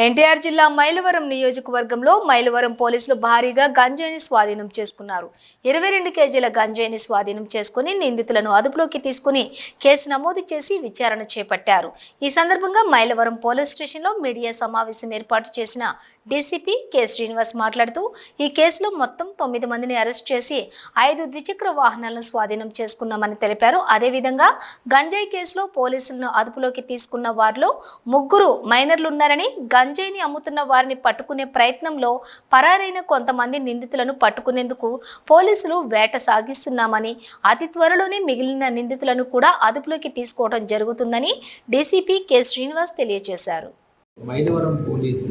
ఎన్టీఆర్ జిల్లా మైలవరం నియోజకవర్గంలో మైలవరం పోలీసులు భారీగా గంజాయిని స్వాధీనం చేసుకున్నారు. 22 కేజీల గంజాయిని స్వాధీనం చేసుకుని నిందితులను అదుపులోకి తీసుకుని కేసు నమోదు చేసి విచారణ చేపట్టారు. ఈ సందర్భంగా మైలవరం పోలీస్ స్టేషన్లో మీడియా సమావేశం ఏర్పాటు చేసిన డీసీపీ కె శ్రీనివాస్ మాట్లాడుతూ ఈ కేసులో మొత్తం 9 మందిని అరెస్ట్ చేసి 5 ద్విచక్ర వాహనాలను స్వాధీనం చేసుకున్నామని తెలిపారు. అదేవిధంగా గంజాయి కేసులో పోలీసులను అదుపులోకి తీసుకున్న వారిలో 3 మైనర్లున్నారని, గంజాయిని అమ్ముతున్న వారిని పట్టుకునే ప్రయత్నంలో పరారైన కొంతమంది నిందితులను పట్టుకునేందుకు పోలీసులు వేట సాగిస్తున్నామని, అతి త్వరలోనే మిగిలిన నిందితులను కూడా అదుపులోకి తీసుకోవడం జరుగుతుందని డీసీపీ కె శ్రీనివాస్ తెలియజేశారు. Mylavaram police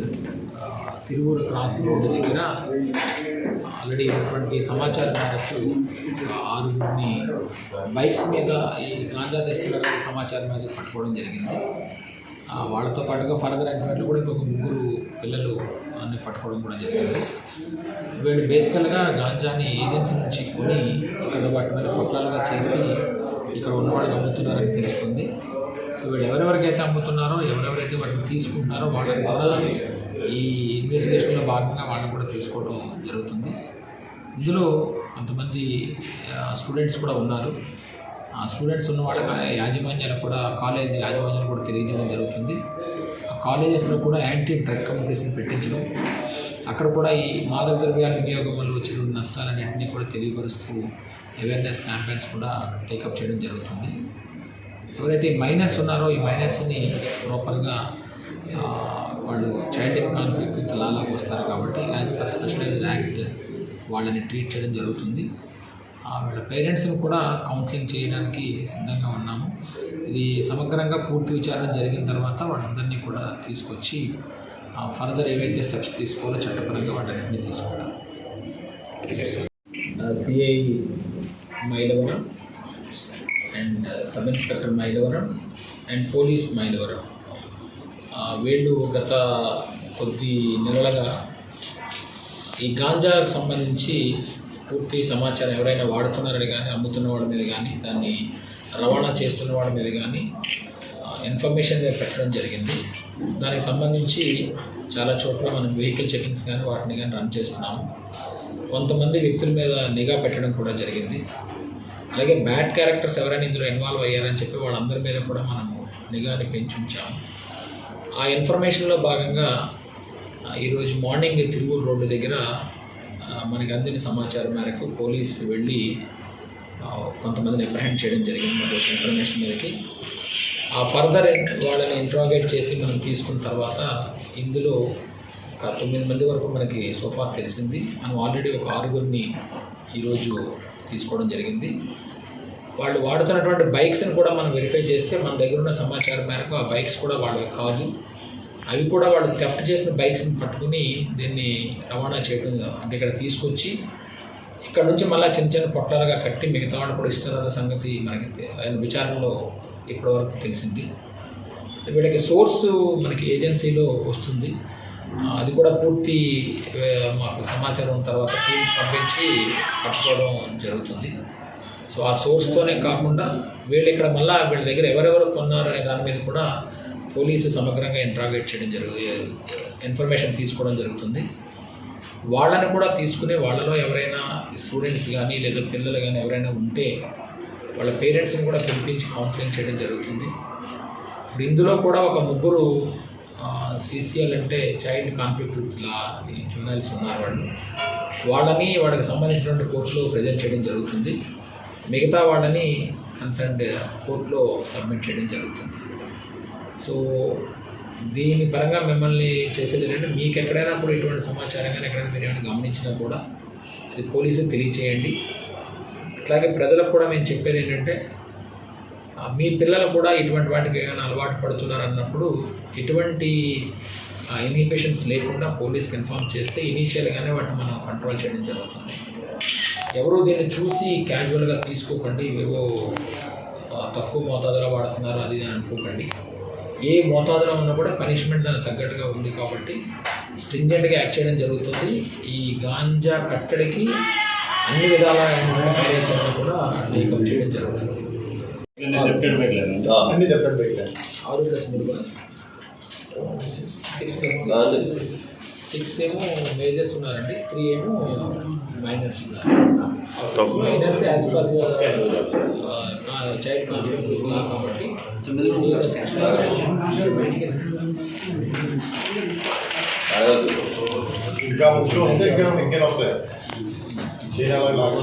Tiruvuru cross road దగ్గర ఆల్రెడీ ఉన్నటువంటి సమాచారం మేరకు 6గురిని బైక్స్ మీద ఈ గాంజా తెస్తున్న సమాచారం మీద పట్టుకోవడం జరిగింది. వాళ్ళతో పాటుగా ఫర్దర్ ఎంక్వైరీలు కూడా ఇంకొక 3 పిల్లలు అన్ని పట్టుకోవడం కూడా జరిగింది. వీళ్ళు బేసికల్గా గాంజాని ఏజెన్సీ నుంచి కొని ఇక్కడ వాటి మీద పొట్లాలుగా చేసి ఇక్కడ ఉన్న వాళ్ళకి అమ్ముతున్నారని తెలుస్తుంది. సో వీళ్ళు ఎవరెవరికైతే అమ్ముతున్నారో, ఎవరెవరైతే వాటిని తీసుకుంటున్నారో వాళ్ళని కూడా ఈ ఇన్వెస్టిగేషన్లో భాగంగా వాళ్ళని కూడా తీసుకోవడం జరుగుతుంది. ఇందులో కొంతమంది స్టూడెంట్స్ కూడా ఉన్నారు. ఆ స్టూడెంట్స్ ఉన్న వాళ్ళకి యాజమాన్యాలకు కూడా, కాలేజ్ యాజమాన్యాలు కూడా తెలియజేయడం జరుగుతుంది. ఆ కాలేజెస్లో కూడా యాంటీ డ్రగ్ కమిటీస్ని పెట్టించడం, అక్కడ కూడా ఈ మాదక ద్రవ్యాల వినియోగం వల్ల వచ్చిన నష్టాలన్నింటినీ కూడా తెలియపరుస్తూ అవేర్నెస్ క్యాంపెయిన్స్ కూడా టేకప్ చేయడం జరుగుతుంది. ఎవరైతే మైనర్స్ ఉన్నారో ఈ మైనర్స్ని ప్రాపర్గా వాళ్ళు చైల్డ్ ఇన్ కాన్ఫ్లిక్ట్ విత్ లాలోకి వస్తారు కాబట్టి యాజ్ పర్ స్పెషలైజ్డ్ యాక్ట్ వాళ్ళని ట్రీట్ చేయడం జరుగుతుంది. వీళ్ళ పేరెంట్స్ని కూడా కౌన్సిలింగ్ చేయడానికి సిద్ధంగా ఉన్నాము. ఇది సమగ్రంగా పూర్తి విచారణ జరిగిన తర్వాత వాళ్ళందరినీ కూడా తీసుకొచ్చి ఫర్దర్ ఏవైతే స్టెప్స్ తీసుకోవాలో చట్టపరంగా వాటన్నింటినీ తీసుకోవడం. CI Mylavaram and sub inspector Mylavaram and police Mylavaram వీళ్ళు గత కొద్ది నెలలుగా ఈ గాంజాకు సంబంధించి పూర్తి సమాచారం ఎవరైనా వాడుతున్నారని కానీ, అమ్ముతున్న వాళ్ళ మీద కానీ, దాన్ని రవాణా చేస్తున్న వాళ్ళ మీద కానీ ఇన్ఫర్మేషన్ పెట్టడం జరిగింది. దానికి సంబంధించి చాలా చోట్ల మనం వెహికల్ చెకింగ్స్ కానీ వాటిని కానీ రన్ చేస్తున్నాము. కొంతమంది వ్యక్తుల మీద నిఘా పెట్టడం కూడా జరిగింది. అలాగే బ్యాడ్ క్యారెక్టర్స్ ఎవరైనా ఇందులో ఇన్వాల్వ్ అయ్యారని చెప్పి వాళ్ళందరి మీద కూడా మనము నిఘాని పెంచి ఉంచాము. ఆ ఇన్ఫర్మేషన్లో భాగంగా ఈరోజు మార్నింగ్ తిరువూరు రోడ్డు దగ్గర మనకి అందిన సమాచారం మేరకు పోలీసు వెళ్ళి కొంతమందిని అప్రహెండ్ చేయడం జరిగింది. మనకు ఇన్ఫర్మేషన్ మీదకి ఆ ఫర్దర్ వాళ్ళని ఇంట్రాగేట్ చేసి మనం తీసుకున్న తర్వాత ఇందులో ఒక 9 మంది వరకు మనకి సోఫార్ తెలిసింది. మనం ఆల్రెడీ ఒక 6గురిని ఈరోజు తీసుకోవడం జరిగింది. వాళ్ళు వాడుతున్నటువంటి బైక్స్ని కూడా మనం వెరిఫై చేస్తే మన దగ్గర ఉన్న సమాచారం మేరకు ఆ బైక్స్ కూడా వాళ్ళవి కాదు, అవి కూడా వాళ్ళు థెఫ్ట్ చేసిన బైక్స్ని పట్టుకుని దీన్ని రవాణా చేయడం, అంటే ఇక్కడ తీసుకొచ్చి ఇక్కడ నుంచి మళ్ళీ చిన్న చిన్న పొట్లాలుగా కట్టి మిగతా వాళ్ళు కూడా ఇస్తున్నారన్న సంగతి మనకి ఆయన విచారణలో ఇప్పటివరకు తెలిసింది. వీళ్ళకి సోర్సు మనకి ఏజెన్సీలో వస్తుంది, అది కూడా పూర్తి మాకు సమాచారం తర్వాత టీమ్స్ పంపించి పట్టుకోవడం జరుగుతుంది. సో ఆ సోర్స్తోనే కాకుండా వీళ్ళు ఇక్కడ మళ్ళీ వీళ్ళ దగ్గర ఎవరెవరు కొన్నారు అనే దాని మీద కూడా పోలీసు సమగ్రంగా ఇంట్రాగేట్ చేయడం ఇన్ఫర్మేషన్ తీసుకోవడం జరుగుతుంది. వాళ్ళని కూడా తీసుకుని వాళ్ళలో ఎవరైనా స్టూడెంట్స్ కానీ లేదా పిల్లలు కానీ ఎవరైనా ఉంటే వాళ్ళ పేరెంట్స్ని కూడా పిలిపించి కౌన్సిలింగ్ చేయడం జరుగుతుంది. ఇప్పుడు ఇందులో కూడా ఒక 3 CCL అంటే చైల్డ్ కాన్ఫ్లిక్ట్ విత్ లా జూనైల్స్ ఉన్నారు. వాళ్ళని వాళ్ళకి సంబంధించినటువంటి కోర్టులో ప్రజెంట్ చేయడం జరుగుతుంది. మిగతా వాళ్ళని కన్సర్న్డ్ కోర్టులో సబ్మిట్ చేయడం జరుగుతుంది. సో దీని పరంగా మిమ్మల్ని చేసేది ఏంటంటే, మీకు ఎక్కడైనా కూడా ఇటువంటి సమాచారం కానీ ఎక్కడైనా మీరు ఏమైనా గమనించినా కూడా అది పోలీసుకు తెలియచేయండి. అట్లాగే ప్రజలకు కూడా మేము చెప్పేది ఏంటంటే, మీ పిల్లలు కూడా ఇటువంటి వాటికి ఏమైనా అలవాటు పడుతున్నారు అన్నప్పుడు ఎటువంటి ఇన్హిబిషన్స్ లేకుండా పోలీస్కి ఇన్ఫార్మ్ చేస్తే ఇనీషియల్గానే వాటిని మనం కంట్రోల్ చేయడం జరుగుతుంది. ఎవరు దీన్ని చూసి క్యాజువల్గా తీసుకోకండి, ఏవో తక్కువ మోతాదులో వాడుతున్నారు అది అని అనుకోకండి. ఏ మోతాదులో ఉన్నా కూడా పనిష్మెంట్ దానికి తగ్గట్టుగా ఉంది కాబట్టి స్ట్రింజెంట్గా యాక్ట్ చేయడం జరుగుతుంది. ఈ గాంజా కట్టడికి అన్ని విధాల కార్యాచరణ కూడా టేకప్ చేయడం జరుగుతుంది. అన్ని చెప్పండి 6+3 6 ఏమో మేజర్స్ ఉన్నారండి, 3 ఏమో మైనర్స్ ఉన్నారు. Minors as per child confidence లా కాబట్టి ఇంకా ముఖ్యం వస్తే ఇంకా ఇంకేం వస్తాయి చేయాలి లాగా